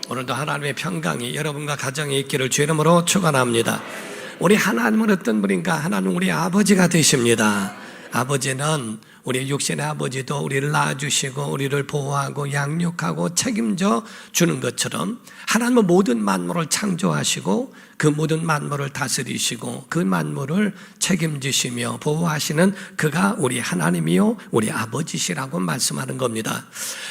오늘도 하나님의 평강이 여러분과 가정에 있기를 주의 이름으로 축원합니다. 우리 하나님은 어떤 분인가? 하나님 우리 아버지가 되십니다. 아버지는 우리 육신의 아버지도 우리를 낳아주시고 우리를 보호하고 양육하고 책임져 주는 것처럼 하나님은 모든 만물을 창조하시고 그 모든 만물을 다스리시고 그 만물을 책임지시며 보호하시는 그가 우리 하나님이요 우리 아버지시라고 말씀하는 겁니다.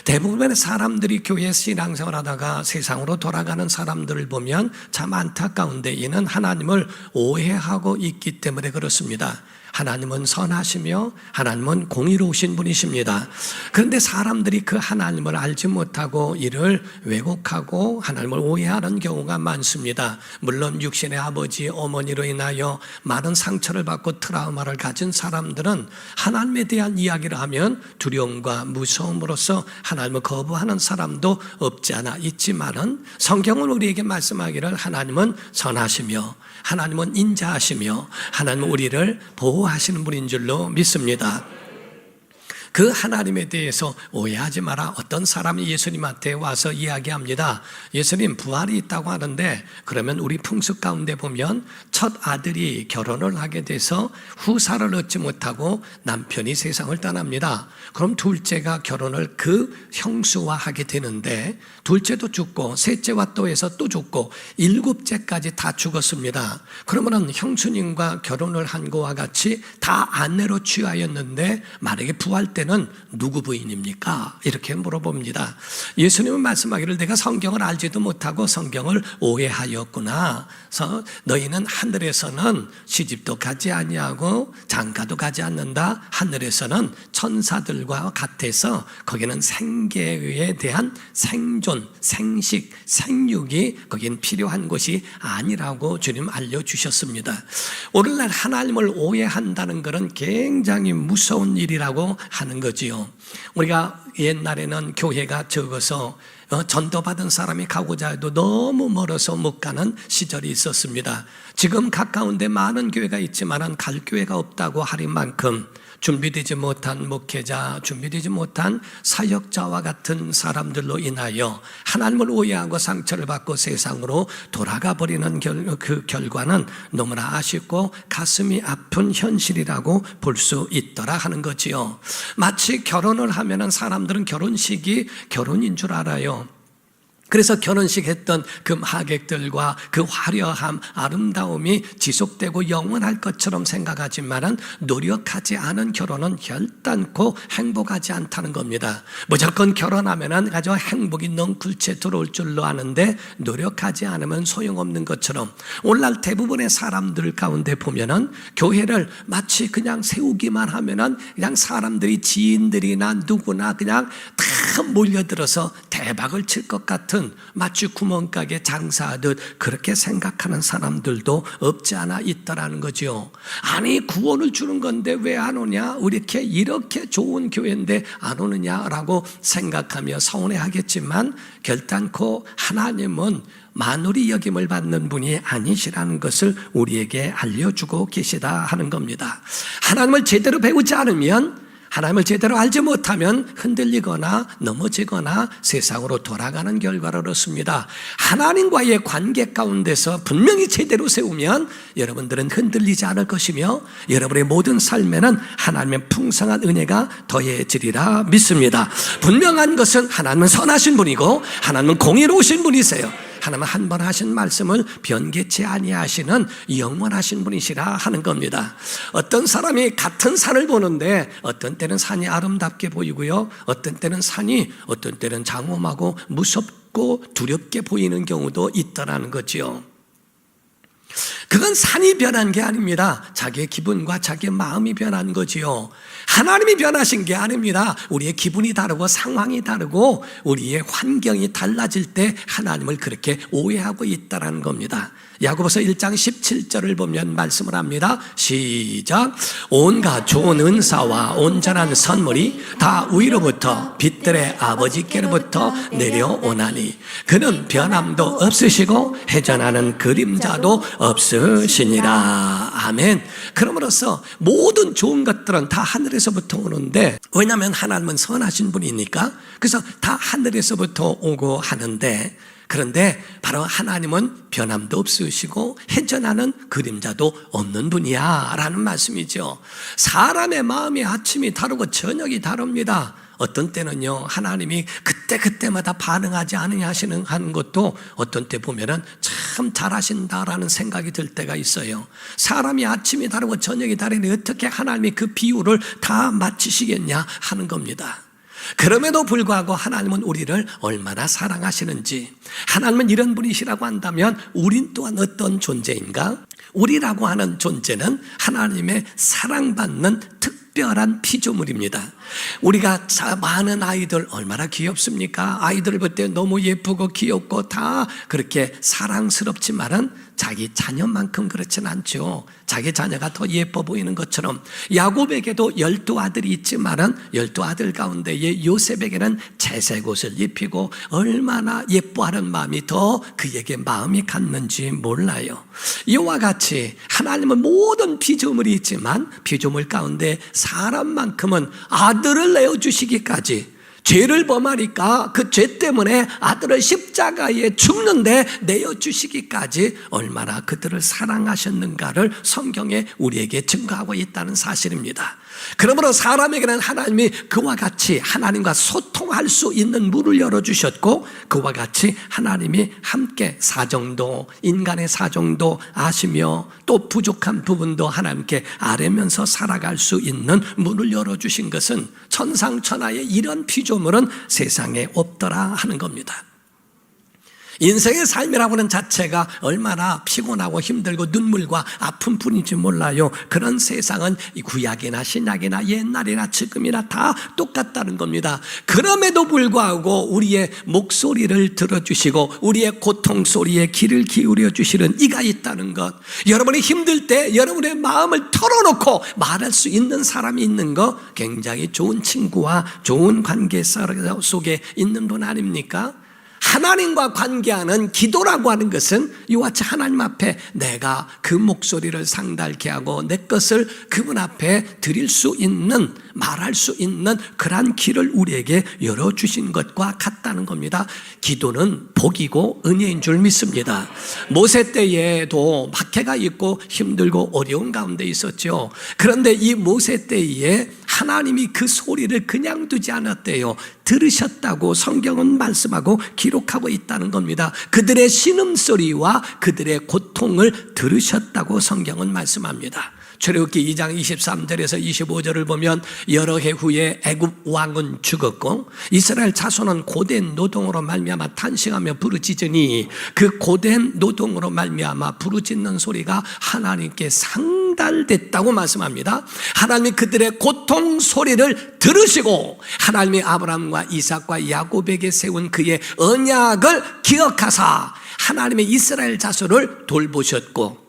대부분의 사람들이 교회 신앙생활 하다가 세상으로 돌아가는 사람들을 보면 참 안타까운데 이는 하나님을 오해하고 있기 때문에 그렇습니다. 하나님은 선하시며 하나님은 공의로우신 분이십니다. 그런데 사람들이 그 하나님을 알지 못하고 이를 왜곡하고 하나님을 오해하는 경우가 많습니다. 물론 육신의 아버지, 어머니로 인하여 많은 상처를 받고 트라우마를 가진 사람들은 하나님에 대한 이야기를 하면 두려움과 무서움으로써 하나님을 거부하는 사람도 없지 않아 있지만은 성경은 우리에게 말씀하기를 하나님은 선하시며 하나님은 인자하시며 하나님은 우리를 보호하시는 분인 줄로 믿습니다. 그 하나님에 대해서 오해하지 마라. 어떤 사람이 예수님한테 와서 이야기합니다. 예수님 부활이 있다고 하는데 그러면 우리 풍습 가운데 보면 첫 아들이 결혼을 하게 돼서 후사를 얻지 못하고 남편이 세상을 떠납니다. 그럼 둘째가 결혼을 그 형수와 하게 되는데 둘째도 죽고 셋째와 또 해서 또 죽고 일곱째까지 다 죽었습니다. 그러면 형수님과 결혼을 한 거와 같이 다 아내로 취하였는데 만약에 부활 때는 누구 부인입니까? 이렇게 물어봅니다. 예수님은 말씀하기를 내가 성경을 알지도 못하고 성경을 오해하였구나. 그래서 너희는 하늘에서는 시집도 가지 아니하고 장가도 가지 않는다. 하늘에서는 천사들과 같아서 거기는 생계에 대한 생존, 생식, 생육이 거긴 필요한 것이 아니라고 주님 알려주셨습니다. 오늘날 하나님을 오해한다는 것은 굉장히 무서운 일이라고 하는 거지요. 우리가 옛날에는 교회가 적어서 전도받은 사람이 가고자 해도 너무 멀어서 못 가는 시절이 있었습니다. 지금 가까운 데 많은 교회가 있지만 갈 교회가 없다고 하는 만큼 준비되지 못한 목회자, 준비되지 못한 사역자와 같은 사람들로 인하여 하나님을 오해하고 상처를 받고 세상으로 돌아가 버리는 그 결과는 너무나 아쉽고 가슴이 아픈 현실이라고 볼 수 있더라 하는 거지요. 마치 결혼을 하면은 사람들은 결혼식이 결혼인 줄 알아요. 그래서 결혼식 했던 그 하객들과 그 화려함, 아름다움이 지속되고 영원할 것처럼 생각하지만은 노력하지 않은 결혼은 결단코 행복하지 않다는 겁니다. 무조건 결혼하면은 아주 행복이 넝쿨째 들어올 줄로 아는데 노력하지 않으면 소용없는 것처럼 오늘날 대부분의 사람들 가운데 보면은 교회를 마치 그냥 세우기만 하면은 그냥 사람들이 지인들이나 누구나 그냥 다 몰려들어서 대박을 칠 것 같은 마치 구멍가게 장사하듯 그렇게 생각하는 사람들도 없지 않아 있다라는 거죠. 아니 구원을 주는 건데 왜 안 오냐? 이렇게 좋은 교회인데 안 오느냐라고 생각하며 서운해하겠지만 결단코 하나님은 만홀히 여김을 받는 분이 아니시라는 것을 우리에게 알려주고 계시다 하는 겁니다. 하나님을 제대로 배우지 않으면 하나님을 제대로 알지 못하면 흔들리거나 넘어지거나 세상으로 돌아가는 결과를 얻습니다. 하나님과의 관계 가운데서 분명히 제대로 세우면 여러분들은 흔들리지 않을 것이며 여러분의 모든 삶에는 하나님의 풍성한 은혜가 더해지리라 믿습니다. 분명한 것은 하나님은 선하신 분이고 하나님은 공의로우신 분이세요. 하나님은 한 번 하신 말씀을 변개치 아니하시는 영원하신 분이시라 하는 겁니다. 어떤 사람이 같은 산을 보는데 어떤 때는 산이 아름답게 보이고요, 어떤 때는 산이 어떤 때는 장엄하고 무섭고 두렵게 보이는 경우도 있다라는 거지요. 그건 산이 변한 게 아닙니다. 자기의 기분과 자기의 마음이 변한 거지요. 하나님이 변하신 게 아닙니다. 우리의 기분이 다르고 상황이 다르고 우리의 환경이 달라질 때 하나님을 그렇게 오해하고 있다는 겁니다. 야고보서 1장 17절을 보면 말씀을 합니다. 시작. 온갖 좋은 은사와 온전한 선물이 다 위로부터 빛들의 아버지께로부터 내려오나니 그는 변함도 없으시고 회전하는 그림자도 없으시니라. 아멘. 그러므로서 모든 좋은 것들은 다 하늘에서부터 오는데, 왜냐하면 하나님은 선하신 분이니까 그래서 다 하늘에서부터 오고 하는데, 그런데 바로 하나님은 변함도 없으시고 해전하는 그림자도 없는 분이야 라는 말씀이죠. 사람의 마음이 아침이 다르고 저녁이 다릅니다. 어떤 때는요, 하나님이 그때마다 반응하지 않으냐 하는 것도 어떤 때 보면은 참 잘하신다라는 생각이 들 때가 있어요. 사람이 아침이 다르고 저녁이 다르니 어떻게 하나님이 그 비율을 다 맞추시겠냐 하는 겁니다. 그럼에도 불구하고 하나님은 우리를 얼마나 사랑하시는지, 하나님은 이런 분이시라고 한다면 우린 또한 어떤 존재인가? 우리라고 하는 존재는 하나님의 사랑받는 특별한 피조물입니다. 우리가 많은 아이들 얼마나 귀엽습니까? 아이들을 볼 때 너무 예쁘고 귀엽고 다 그렇게 사랑스럽지만은 자기 자녀만큼 그렇진 않죠. 자기 자녀가 더 예뻐 보이는 것처럼 야곱에게도 12아들이 있지만은 12아들 가운데에 요셉에게는 채색 옷을 입히고 얼마나 예뻐하는 마음이 더 그에게 마음이 갔는지 몰라요. 이와 같이 하나님은 모든 피조물이 있지만 피조물 가운데 사람만큼은 아들을 내어주시기까지, 죄를 범하니까 그 죄 때문에 아들을 십자가에 죽는데 내어주시기까지 얼마나 그들을 사랑하셨는가를 성경에 우리에게 증거하고 있다는 사실입니다. 그러므로 사람에게는 하나님이 그와 같이 하나님과 소통할 수 있는 문을 열어주셨고, 그와 같이 하나님이 함께 사정도, 인간의 사정도 아시며 또 부족한 부분도 하나님께 아뢰면서 살아갈 수 있는 문을 열어주신 것은 천상천하의 이런 피조물은 세상에 없더라 하는 겁니다. 인생의 삶이라고 하는 자체가 얼마나 피곤하고 힘들고 눈물과 아픔뿐인지 몰라요. 그런 세상은 구약이나 신약이나 옛날이나 지금이나 다 똑같다는 겁니다. 그럼에도 불구하고 우리의 목소리를 들어주시고 우리의 고통 소리에 귀를 기울여 주시는 이가 있다는 것, 여러분이 힘들 때 여러분의 마음을 털어놓고 말할 수 있는 사람이 있는 거, 굉장히 좋은 친구와 좋은 관계 속에 있는 분 아닙니까? 하나님과 관계하는 기도라고 하는 것은 이와 같이 하나님 앞에 내가 그 목소리를 상달케 하고 내 것을 그분 앞에 드릴 수 있는, 말할 수 있는 그러한 길을 우리에게 열어주신 것과 같다는 겁니다. 기도는 복이고 은혜인 줄 믿습니다. 모세 때에도 박해가 있고 힘들고 어려운 가운데 있었죠. 그런데 이 모세 때에 하나님이 그 소리를 그냥 두지 않았대요. 들으셨다고 성경은 말씀하고 기록하고 있다는 겁니다. 그들의 신음소리와 그들의 고통을 들으셨다고 성경은 말씀합니다. 출애굽기 2장 23절에서 25절을 보면 여러 해 후에 애굽 왕은 죽었고 이스라엘 자손은 고된 노동으로 말미암아 탄식하며 부르짖으니 그 고된 노동으로 말미암아 부르짖는 소리가 하나님께 상달됐다고 말씀합니다. 하나님이 그들의 고통 소리를 들으시고 하나님이 아브라함과 이삭과 야곱에게 세운 그의 언약을 기억하사 하나님의 이스라엘 자손을 돌보셨고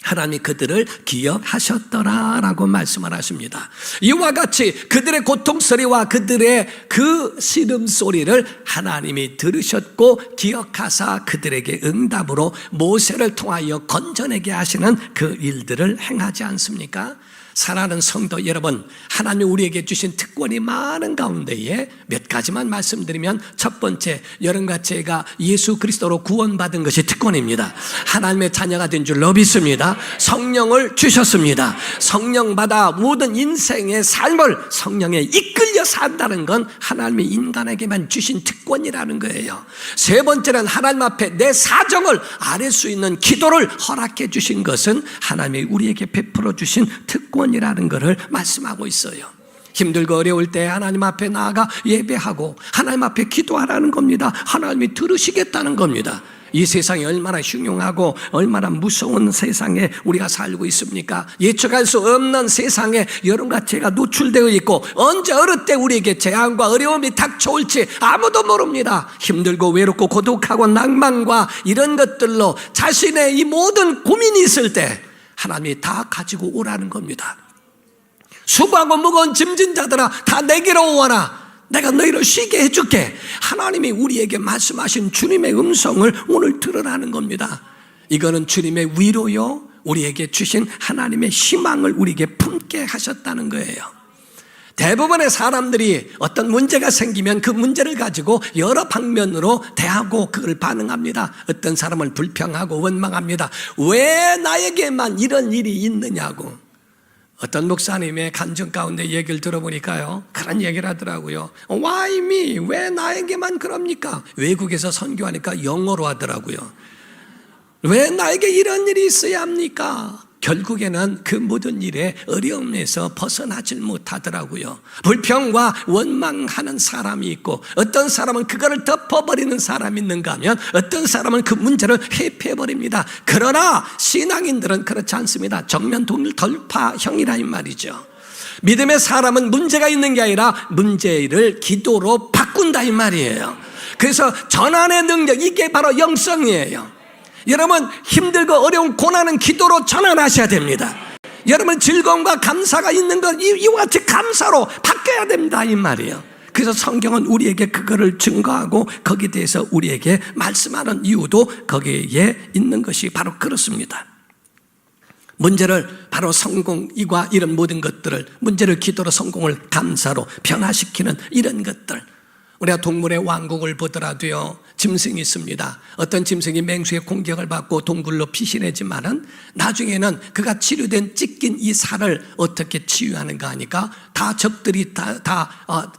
하나님이 그들을 기억하셨더라라고 말씀을 하십니다. 이와 같이 그들의 고통소리와 그들의 그 신음소리를 하나님이 들으셨고 기억하사 그들에게 응답으로 모세를 통하여 건져내게 하시는 그 일들을 행하지 않습니까? 사랑하는 성도 여러분, 하나님이 우리에게 주신 특권이 많은 가운데에 몇 가지만 말씀드리면, 첫 번째, 여러분과 제가 예수 그리스도로 구원받은 것이 특권입니다. 하나님의 자녀가 된 줄로 믿습니다. 성령을 주셨습니다. 성령받아 모든 인생의 삶을 성령에 이끌려 산다는 건 하나님이 인간에게만 주신 특권이라는 거예요. 세 번째는 하나님 앞에 내 사정을 아뢰 수 있는 기도를 허락해 주신 것은 하나님이 우리에게 베풀어 주신 특권 이라는 것을 말씀하고 있어요. 힘들고 어려울 때 하나님 앞에 나아가 예배하고 하나님 앞에 기도하라는 겁니다. 하나님이 들으시겠다는 겁니다. 이 세상이 얼마나 흉흉하고 얼마나 무서운 세상에 우리가 살고 있습니까? 예측할 수 없는 세상에 여러분과 제가 노출되어 있고 언제 어느 때 우리에게 재앙과 어려움이 닥쳐올지 아무도 모릅니다. 힘들고 외롭고 고독하고 낭만과 이런 것들로 자신의 이 모든 고민이 있을 때 하나님이 다 가지고 오라는 겁니다. 수고하고 무거운 짐진 자들아 다 내게로 오거라. 내가 너희를 쉬게 해줄게. 하나님이 우리에게 말씀하신 주님의 음성을 오늘 들으라는 겁니다. 이거는 주님의 위로요, 우리에게 주신 하나님의 희망을 우리에게 품게 하셨다는 거예요. 대부분의 사람들이 어떤 문제가 생기면 그 문제를 가지고 여러 방면으로 대하고 그걸 반응합니다. 어떤 사람은 불평하고 원망합니다. 왜 나에게만 이런 일이 있느냐고. 어떤 목사님의 간증 가운데 얘기를 들어보니까요, 그런 얘기를 하더라고요. Why me? 왜 나에게만 그럽니까? 외국에서 선교하니까 영어로 하더라고요. 왜 나에게 이런 일이 있어야 합니까? 결국에는 그 모든 일에 어려움에서 벗어나질 못하더라고요. 불평과 원망하는 사람이 있고, 어떤 사람은 그거를 덮어버리는 사람이 있는가 하면 어떤 사람은 그 문제를 회피해버립니다. 그러나 신앙인들은 그렇지 않습니다. 정면 돌파형이라 이 말이죠. 믿음의 사람은 문제가 있는 게 아니라 문제를 기도로 바꾼다 이 말이에요. 그래서 전환의 능력, 이게 바로 영성이에요. 여러분, 힘들고 어려운 고난은 기도로 전환하셔야 됩니다. 여러분, 즐거움과 감사가 있는 건 이와 같이 감사로 바뀌어야 됩니다 이 말이에요. 그래서 성경은 우리에게 그거를 증거하고 거기에 대해서 우리에게 말씀하는 이유도 거기에 있는 것이 바로 그렇습니다. 문제를 바로 성공과 이런 모든 것들을, 문제를 기도로, 성공을 감사로 변화시키는 이런 것들. 우리가 동물의 왕국을 보더라도요, 짐승이 있습니다. 어떤 짐승이 맹수의 공격을 받고 동굴로 피신하지만은 나중에는 그가 치료된 찢긴 이 살을 어떻게 치유하는가 하니까 다 적들이 다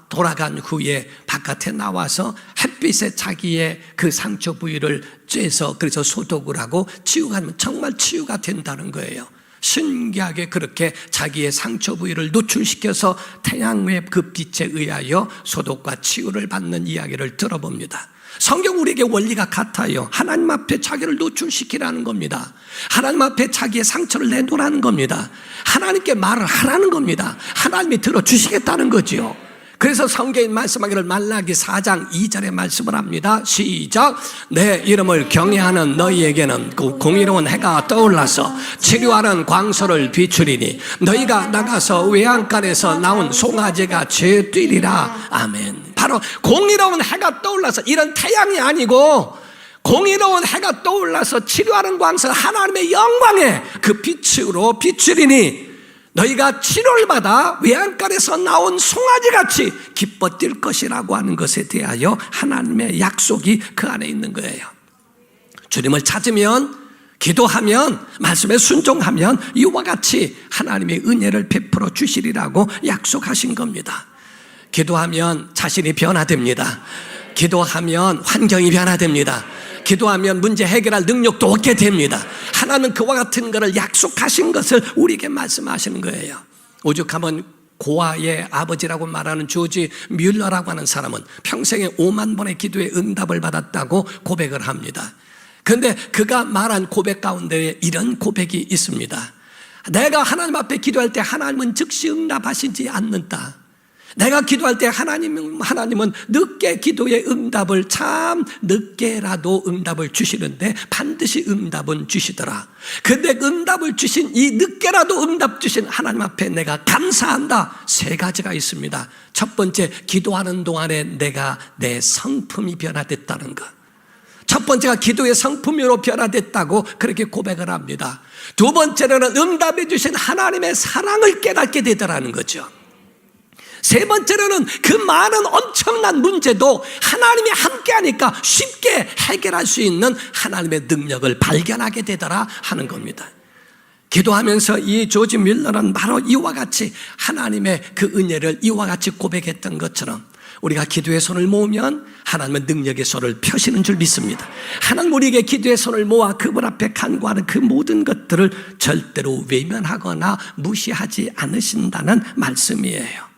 돌아간 후에 바깥에 나와서 햇빛에 자기의 그 상처 부위를 쬐서 그래서 소독을 하고 치유하면 정말 치유가 된다는 거예요. 신기하게 그렇게 자기의 상처 부위를 노출시켜서 태양의 그 빛에 의하여 소독과 치유를 받는 이야기를 들어봅니다. 성경 우리에게 원리가 같아요. 하나님 앞에 자기를 노출시키라는 겁니다. 하나님 앞에 자기의 상처를 내놓으라는 겁니다. 하나님께 말을 하라는 겁니다. 하나님이 들어주시겠다는 거지요. 그래서 성경이 말씀하기를 말라기 4장 2절에 말씀을 합니다. 시작. 내 이름을 경외하는 너희에게는 그 공의로운 해가 떠올라서 치료하는 광소를 비추리니 너희가 나가서 외양간에서 나온 송아지가 죄뛰리라. 아멘. 바로 공의로운 해가 떠올라서, 이런 태양이 아니고 공의로운 해가 떠올라서 치료하는 광소, 하나님의 영광의 그 빛으로 비추리니 너희가 치료를 받아 외양간에서 나온 송아지같이 기뻐 뛸 것이라고 하는 것에 대하여 하나님의 약속이 그 안에 있는 거예요. 주님을 찾으면, 기도하면, 말씀에 순종하면 이와 같이 하나님의 은혜를 베풀어 주시리라고 약속하신 겁니다. 기도하면 자신이 변화됩니다. 기도하면 환경이 변화됩니다. 기도하면 문제 해결할 능력도 얻게 됩니다. 하나님은 그와 같은 것을 약속하신 것을 우리에게 말씀하시는 거예요. 오죽하면 고아의 아버지라고 말하는 조지 뮬러라고 하는 사람은 평생에 5만 번의 기도에 응답을 받았다고 고백을 합니다. 그런데 그가 말한 고백 가운데 이런 고백이 있습니다. 내가 하나님 앞에 기도할 때 하나님은 즉시 응답하시지 않는다. 내가 기도할 때 하나님은 늦게 기도의 응답을, 참 늦게라도 응답을 주시는데 반드시 응답은 주시더라. 근데 응답을 주신, 이 늦게라도 응답 주신 하나님 앞에 내가 감사한다. 3가지가 있습니다. 첫 번째, 기도하는 동안에 내 성품이 변화됐다는 것. 첫 번째가 기도의 성품으로 변화됐다고 그렇게 고백을 합니다. 두 번째로는 응답해 주신 하나님의 사랑을 깨닫게 되더라는 거죠. 세 번째로는 그 많은 엄청난 문제도 하나님이 함께하니까 쉽게 해결할 수 있는 하나님의 능력을 발견하게 되더라 하는 겁니다. 기도하면서 이 조지 뮬러는 바로 이와 같이 하나님의 그 은혜를 이와 같이 고백했던 것처럼 우리가 기도의 손을 모으면 하나님은 능력의 손을 펴시는 줄 믿습니다. 하나님 우리에게 기도의 손을 모아 그분 앞에 간구하는 그 모든 것들을 절대로 외면하거나 무시하지 않으신다는 말씀이에요.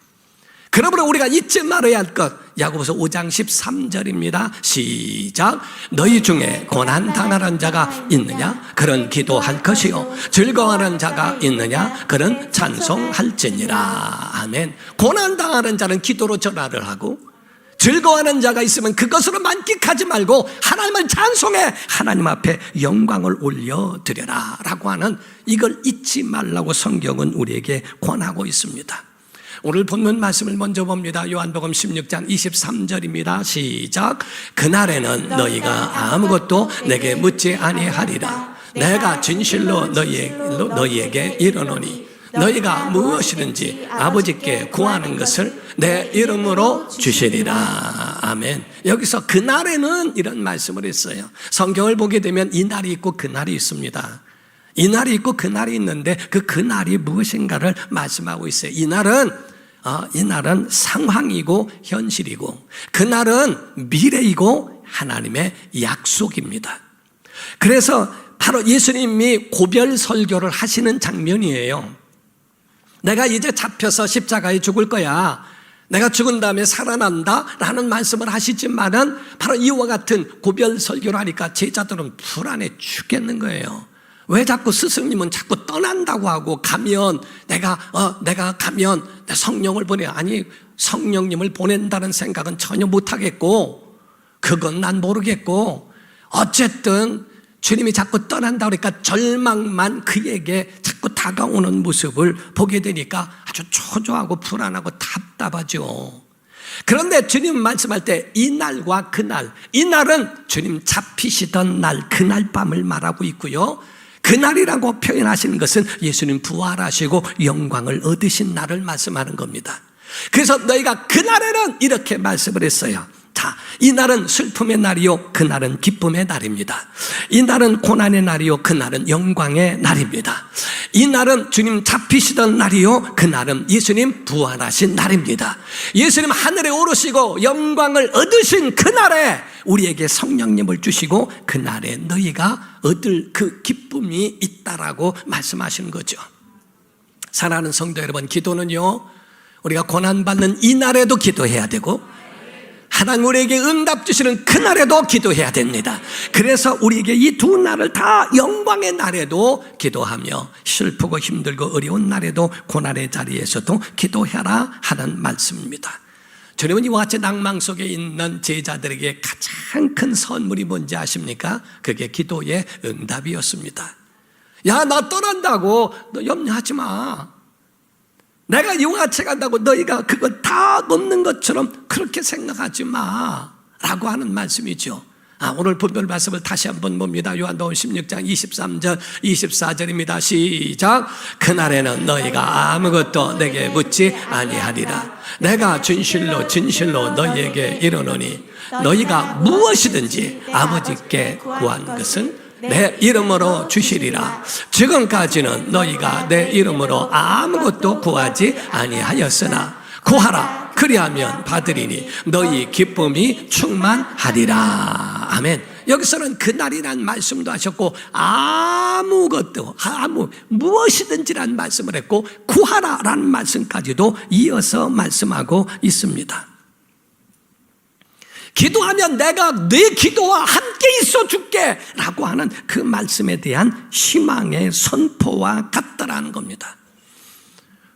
그러므로 우리가 잊지 말아야 할 것, 야고보서 5장 13절입니다. 시작. 너희 중에 고난당하는 자가 있느냐? 그런 기도할 것이요. 즐거워하는 자가 있느냐? 그런 찬송할지니라. 아멘. 고난당하는 자는 기도로 전화를 하고, 즐거워하는 자가 있으면 그것으로 만끽하지 말고 하나님을 찬송해 하나님 앞에 영광을 올려드려라 라고 하는, 이걸 잊지 말라고 성경은 우리에게 권하고 있습니다. 오늘 본문 말씀을 먼저 봅니다. 요한복음 16장 23절입니다. 시작. 그날에는 너희가 아무것도 내게 묻지 아니하리라. 내가 진실로 너희에게 이르노니 너희가 무엇이든지 아버지께 구하는 것을 내 이름으로 주시리라. 아멘. 여기서 그날에는 이런 말씀을 했어요. 성경을 보게 되면 이날이 있고 그날이 있습니다. 이날이 있고 그날이 있는데 그날이 무엇인가를 말씀하고 있어요. 이날은 상황이고 현실이고 그날은 미래이고 하나님의 약속입니다. 그래서 바로 예수님이 고별 설교를 하시는 장면이에요. 내가 이제 잡혀서 십자가에 죽을 거야. 내가 죽은 다음에 살아난다 라는 말씀을 하시지만은 바로 이와 같은 고별 설교를 하니까 제자들은 불안해 죽겠는 거예요. 왜 자꾸 스승님은 자꾸 떠난다고 하고 가면 내가 가면 성령을 보내. 아니, 성령님을 보낸다는 생각은 전혀 못하겠고 그건 난 모르겠고 어쨌든 주님이 자꾸 떠난다 그러니까 절망만 그에게 자꾸 다가오는 모습을 보게 되니까 아주 초조하고 불안하고 답답하죠. 그런데 주님 말씀할 때 이날과 그날, 이날은 주님 잡히시던 날, 그날 밤을 말하고 있고요. 그날이라고 표현하시는 것은 예수님 부활하시고 영광을 얻으신 날을 말씀하는 겁니다. 그래서 너희가 그날에는 이렇게 말씀을 했어요. 자, 이날은 슬픔의 날이요 그날은 기쁨의 날입니다. 이날은 고난의 날이요 그날은 영광의 날입니다. 이날은 주님 잡히시던 날이요 그날은 예수님 부활하신 날입니다. 예수님 하늘에 오르시고 영광을 얻으신 그날에 우리에게 성령님을 주시고 그날에 너희가 얻을 그 기쁨이 있다라고 말씀하시는 거죠. 사랑하는 성도 여러분, 기도는요 우리가 고난받는 이 날에도 기도해야 되고 하나님 우리에게 응답 주시는 그날에도 기도해야 됩니다. 그래서 우리에게 이 두 날을 다 영광의 날에도 기도하며 슬프고 힘들고 어려운 날에도 고난의 자리에서도 기도해라 하는 말씀입니다. 주님은 이와 같이 낭망 속에 있는 제자들에게 가장 큰 선물이 뭔지 아십니까? 그게 기도의 응답이었습니다. 야, 나 떠난다고 너 염려하지 마. 내가 이와 같이 간다고 너희가 그걸 다 넘는 것처럼 그렇게 생각하지 마 라고 하는 말씀이죠. 오늘 본문 말씀을 다시 한번 봅니다. 요한복음 16장 23절 24절입니다. 시작. 그날에는 너희가 아무것도 내게 묻지 아니하리라. 내가 진실로 진실로 너희에게 이르노니 너희가 무엇이든지 아버지께 구한 것은 내 이름으로 주시리라. 지금까지는 너희가 내 이름으로 아무것도 구하지 아니하였으나 구하라. 그리하면 받으리니 너희 기쁨이 충만하리라. 아멘. 여기서는 그날이란 말씀도 하셨고 무엇이든지란 말씀을 했고 구하라라는 말씀까지도 이어서 말씀하고 있습니다. 기도하면 내가 네 기도와 함께 있어 줄게 라고 하는 그 말씀에 대한 희망의 선포와 같다라는 겁니다.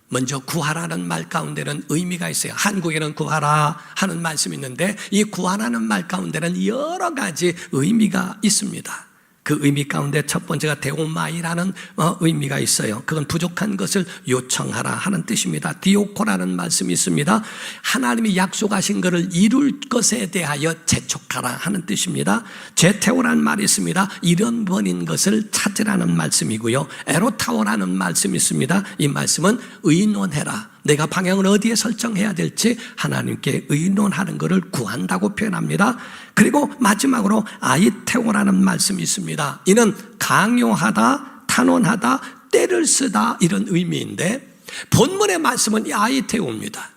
먼저 구하라는 말 가운데는 의미가 있어요. 한국에는 구하라 하는 말씀이 있는데 이 구하라는 말 가운데는 여러 가지 의미가 있습니다. 그 의미 가운데 첫 번째가 데오마이라는 의미가 있어요. 그건 부족한 것을 요청하라 하는 뜻입니다. 디오코라는 말씀이 있습니다. 하나님이 약속하신 것을 이룰 것에 대하여 재촉하라 하는 뜻입니다. 제테오라는 말이 있습니다. 잃어버린 것을 찾으라는 말씀이고요. 에로타오라는 말씀이 있습니다. 이 말씀은 의논해라. 내가 방향을 어디에 설정해야 될지 하나님께 의논하는 것을 구한다고 표현합니다. 그리고 마지막으로 아이테오라는 말씀이 있습니다. 이는 강요하다, 탄원하다, 때를 쓰다 이런 의미인데 본문의 말씀은 이 아이테오입니다.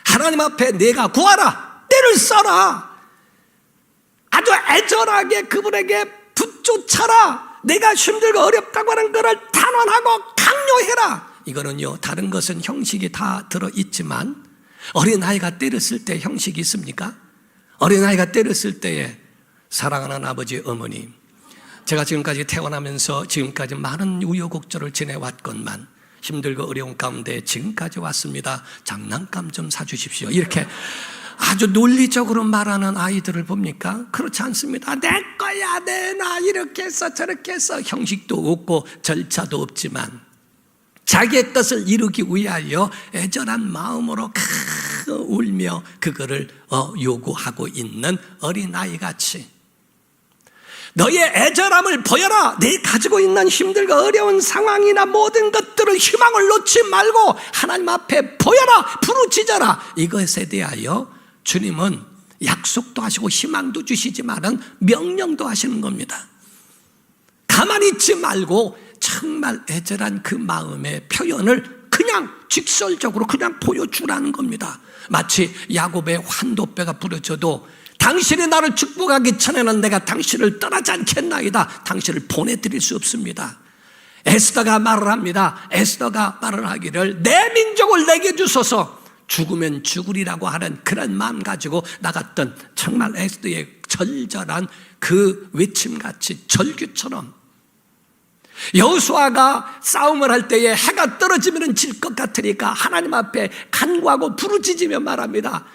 하나님 앞에 내가 구하라, 때를 써라, 아주 애절하게 그분에게 붙쫓아라, 내가 힘들고 어렵다고 하는 것을 탄원하고 강요해라. 이거는요 다른 것은 형식이 다 들어있지만 어린아이가 때를 쓸 때 형식이 있습니까? 어린아이가 때를 쓸 때에 사랑하는 아버지 어머니, 제가 지금까지 태어나면서 지금까지 많은 우여곡절을 지내왔건만 힘들고 어려운 가운데 지금까지 왔습니다. 장난감 좀 사주십시오. 이렇게 아주 논리적으로 말하는 아이들을 봅니까? 그렇지 않습니다. 내 거야, 내놔, 이렇게 해서 저렇게 해서 형식도 없고 절차도 없지만 자기의 것을 이루기 위하여 애절한 마음으로 울며 그거를 요구하고 있는 어린아이같이 너의 애절함을 보여라. 네 가지고 있는 힘들고 어려운 상황이나 모든 것들을 희망을 놓지 말고 하나님 앞에 보여라. 부르짖어라. 이것에 대하여 주님은 약속도 하시고 희망도 주시지만은 명령도 하시는 겁니다. 가만히 있지 말고 정말 애절한 그 마음의 표현을 그냥 직설적으로 그냥 보여주라는 겁니다. 마치 야곱의 환도뼈가 부러져도 당신이 나를 축복하기 전에는 내가 당신을 떠나지 않겠나이다. 당신을 보내드릴 수 없습니다. 에스더가 말을 합니다. 에스더가 말을 하기를 내 민족을 내게 주소서, 죽으면 죽으리라고 하는 그런 마음 가지고 나갔던 정말 에스더의 절절한 그 외침같이 절규처럼 여호수아가 싸움을 할 때에 해가 떨어지면 질 것 같으니까 하나님 앞에 간구하고 부르짖으며 말합니다.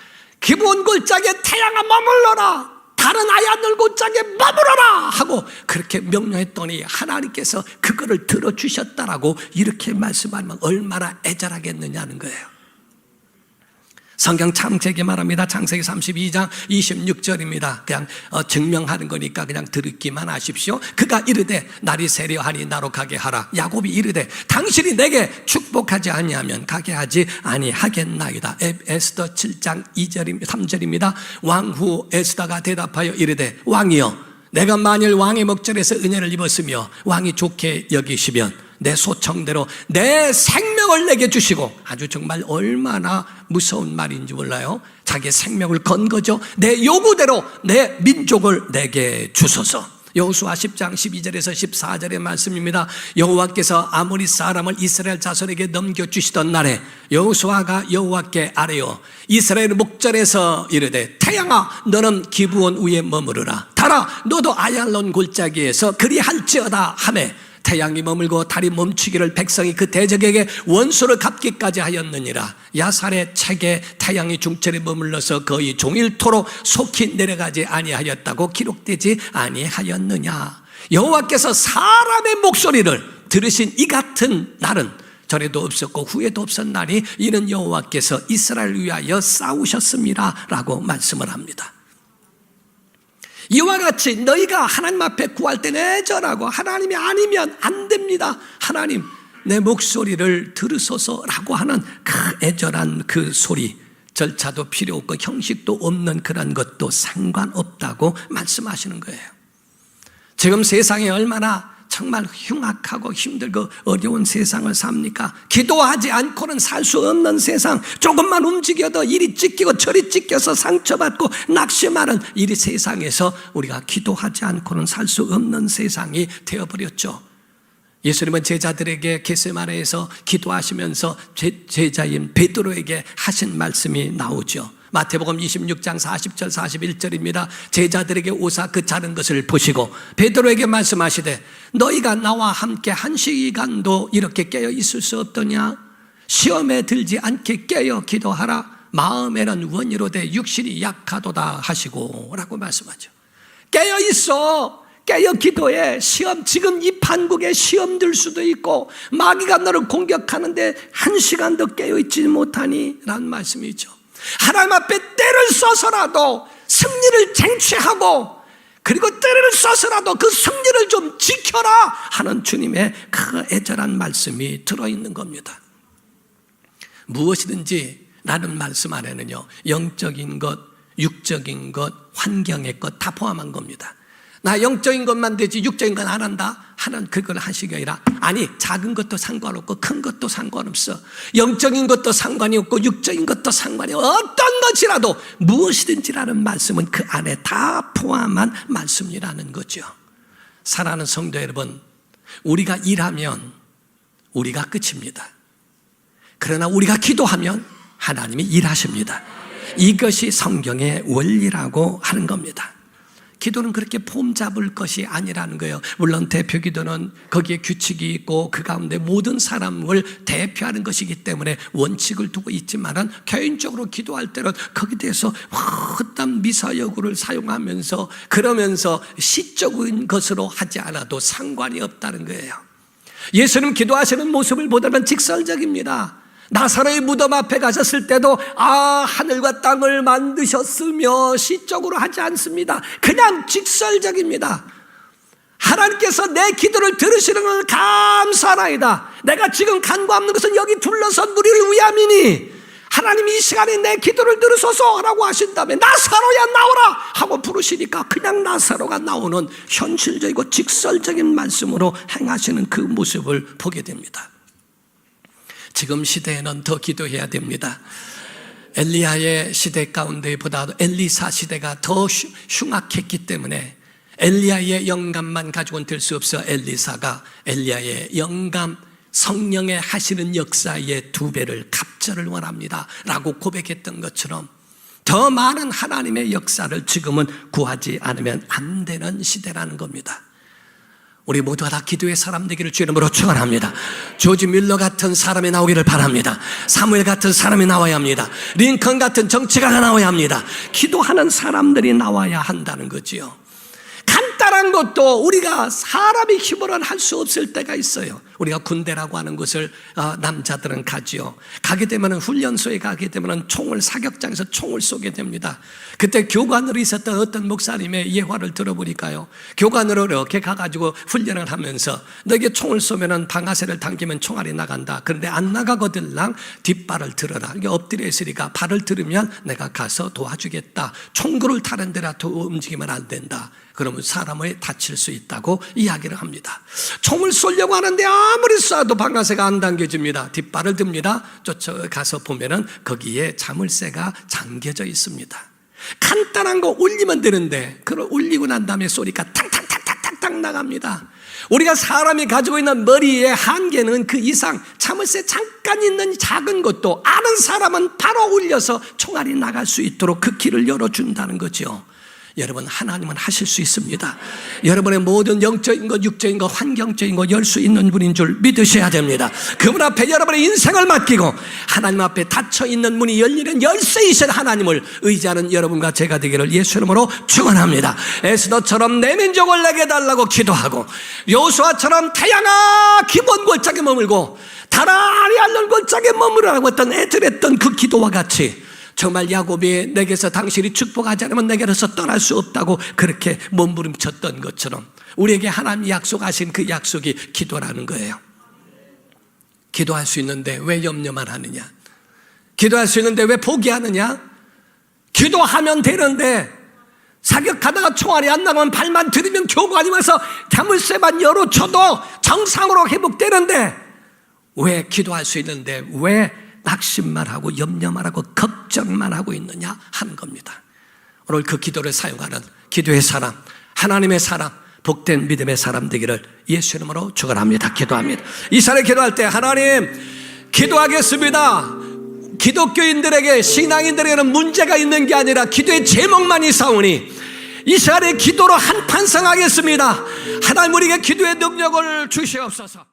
기브온 골짜기에 태양아 머물러라, 다른 아야늘 골짜기에 머물러라 하고 그렇게 명령했더니 하나님께서 그거를 들어주셨다라고 이렇게 말씀하면 얼마나 애절하겠느냐는 거예요. 성경 창세기 말합니다. 창세기 32장 26절입니다. 그냥 증명하는 거니까 그냥 들었기만 하십시오. 그가 이르되 날이 세려하니 나로 가게 하라. 야곱이 이르되 당신이 내게 축복하지 아니하면 가게 하지 아니하겠나이다. 에스더 7장 3절입니다. 왕후 에스더가 대답하여 이르되 왕이여, 내가 만일 왕의 목전에서 은혜를 입었으며 왕이 좋게 여기시면 내 소청대로 내 생명을 내게 주시고, 아주 정말 얼마나 무서운 말인지 몰라요. 자기 생명을 건 거죠. 내 요구대로 내 민족을 내게 주소서. 여호수아 10장 12절에서 14절의 말씀입니다. 여호와께서 아모리 사람을 이스라엘 자손에게 넘겨주시던 날에 여호수아가 여호와께 아뢰어 이스라엘 목전에서 이르되 태양아 너는 기브온 위에 머무르라, 달아 너도 아얄론 골짜기에서 그리할지어다 하매 태양이 머물고 달이 멈추기를 백성이 그 대적에게 원수를 갚기까지 하였느니라. 야살의 책에 태양이 중철에 머물러서 거의 종일토록 속히 내려가지 아니하였다고 기록되지 아니하였느냐. 여호와께서 사람의 목소리를 들으신 이 같은 날은 전에도 없었고 후에도 없었나니 이는 여호와께서 이스라엘을 위하여 싸우셨습니다 라고 말씀을 합니다. 이와 같이 너희가 하나님 앞에 구할 때는 애절하고 하나님이 아니면 안 됩니다. 하나님 내 목소리를 들으소서라고 하는 그 애절한 그 소리, 절차도 필요 없고 형식도 없는 그런 것도 상관없다고 말씀하시는 거예요. 지금 세상에 얼마나 정말 흉악하고 힘들고 어려운 세상을 삽니까? 기도하지 않고는 살 수 없는 세상, 조금만 움직여도 이리 찢기고 저리 찢겨서 상처받고 낙심하는 이 세상에서 우리가 기도하지 않고는 살 수 없는 세상이 되어버렸죠. 예수님은 제자들에게 겟세마네에서 기도하시면서 제자인 베드로에게 하신 말씀이 나오죠. 마태복음 26장 40절 41절입니다. 제자들에게 오사 그 자른 것을 보시고 베드로에게 말씀하시되 너희가 나와 함께 한 시간도 이렇게 깨어 있을 수 없더냐? 시험에 들지 않게 깨어 기도하라. 마음에는 원이로되 육신이 약하도다 하시고 라고 말씀하죠. 깨어 있어, 깨어 기도해. 시험, 지금 이 판국에 시험 들 수도 있고 마귀가 너를 공격하는데 한 시간도 깨어 있지 못하니 라는 말씀이죠. 하나님 앞에 때를 써서라도 승리를 쟁취하고 그리고 때를 써서라도 그 승리를 좀 지켜라 하는 주님의 그 애절한 말씀이 들어있는 겁니다. 무엇이든지 라는 말씀 안에는요, 영적인 것, 육적인 것, 환경의 것 다 포함한 겁니다. 나 영적인 것만 되지 육적인 건 안 한다 하는 그걸 하시기 아니라, 아니 작은 것도 상관없고 큰 것도 상관없어, 영적인 것도 상관이 없고 육적인 것도 상관이 없고 어떤 것이라도 무엇이든지라는 말씀은 그 안에 다 포함한 말씀이라는 거죠. 사랑하는 성도 여러분, 우리가 일하면 우리가 끝입니다. 그러나 우리가 기도하면 하나님이 일하십니다. 이것이 성경의 원리라고 하는 겁니다. 기도는 그렇게 폼 잡을 것이 아니라는 거예요. 물론 대표 기도는 거기에 규칙이 있고 그 가운데 모든 사람을 대표하는 것이기 때문에 원칙을 두고 있지만은 개인적으로 기도할 때는 거기에 대해서 어떤 미사여구를 사용하면서 그러면서 시적인 것으로 하지 않아도 상관이 없다는 거예요. 예수님 기도하시는 모습을 보다는 직설적입니다. 나사로의 무덤 앞에 가셨을 때도 하늘과 땅을 만드셨으며 시적으로 하지 않습니다. 그냥 직설적입니다. 하나님께서 내 기도를 들으시는 걸 감사하나이다. 내가 지금 간구하는 것은 여기 둘러선 무리를 위함이니 하나님이 이 시간에 내 기도를 들으소서 라고 하신 다음에 나사로야 나오라 하고 부르시니까 그냥 나사로가 나오는 현실적이고 직설적인 말씀으로 행하시는 그 모습을 보게 됩니다. 지금 시대에는 더 기도해야 됩니다. 엘리야의 시대 가운데보다도 엘리사 시대가 더 흉악했기 때문에 엘리야의 영감만 가지고는 될 수 없어 엘리사가 엘리야의 영감, 성령의 하시는 역사의 2배를 갑절을 원합니다 라고 고백했던 것처럼 더 많은 하나님의 역사를 지금은 구하지 않으면 안 되는 시대라는 겁니다. 우리 모두가 다 기도의 사람 되기를 주의 이름으로 축원합니다. 조지 밀러 같은 사람이 나오기를 바랍니다. 사무엘 같은 사람이 나와야 합니다. 링컨 같은 정치가가 나와야 합니다. 기도하는 사람들이 나와야 한다는 거지요. 간단한 것도 우리가 사람의 힘으로는 할 수 없을 때가 있어요. 우리가 군대라고 하는 곳을 남자들은 가지요. 가게 되면 훈련소에 가게 되면 총을 사격장에서 총을 쏘게 됩니다. 그때 교관으로 있었던 어떤 목사님의 예화를 들어보니까요, 교관으로 이렇게 가가지고 훈련을 하면서 너에게 총을 쏘면 방아쇠를 당기면 총알이 나간다. 그런데 안 나가거들랑 뒷발을 들어라. 이게 엎드려 있으니까 발을 들으면 내가 가서 도와주겠다. 총구를 타는 데라 움직이면 안 된다. 그러면 사람을 다칠 수 있다고 이야기를 합니다. 총을 쏘려고 하는데 아무리 쏴도 방아쇠가 안 당겨집니다. 뒷발을 듭니다. 쫓아가서 보면은 거기에 자물쇠가 잠겨져 있습니다. 간단한 거 올리면 되는데 그걸 올리고 난 다음에 소리가 탕탕탕탕탕 나갑니다. 우리가 사람이 가지고 있는 머리의 한계는 그 이상, 자물쇠 잠깐 있는 작은 것도 아는 사람은 바로 올려서 총알이 나갈 수 있도록 그 길을 열어준다는 거죠. 여러분, 하나님은 하실 수 있습니다. 여러분의 모든 영적인 것, 육적인 것, 환경적인 것 열 수 있는 분인 줄 믿으셔야 됩니다. 그분 앞에 여러분의 인생을 맡기고 하나님 앞에 닫혀있는 문이 열리는 열쇠이신 하나님을 의지하는 여러분과 제가 되기를 예수 이름으로 축원합니다. 에스더처럼 내 민족을 내게 달라고 기도하고 여호수아처럼 태양아 기본 골짜기에 머물고 달아 아리알 골짜기에 머무르라고 했던 애들했던 그 기도와 같이 정말 야곱이 내게서 당신이 축복하지 않으면 내게로서 떠날 수 없다고 그렇게 몸부림쳤던 것처럼 우리에게 하나님이 약속하신 그 약속이 기도라는 거예요. 기도할 수 있는데 왜 염려만 하느냐? 기도할 수 있는데 왜 포기하느냐? 기도하면 되는데 사격하다가 총알이 안 나가면 발만 들이면 교관이 와서 자물쇠만 열어줘도 정상으로 회복되는데 왜 기도할 수 있는데 왜 낙심만 하고 염려만 하고 걱정만 하고 있느냐 하는 겁니다. 오늘 그 기도를 사용하는 기도의 사람, 하나님의 사람, 복된 믿음의 사람 되기를 예수 이름으로 축원합니다. 기도합니다. 이 시간에 기도할 때 하나님 기도하겠습니다. 기독교인들에게, 신앙인들에게는 문제가 있는 게 아니라 기도의 제목만 있사오니 이 시간에 기도로 한판 승하겠습니다. 하나님 우리에게 기도의 능력을 주시옵소서.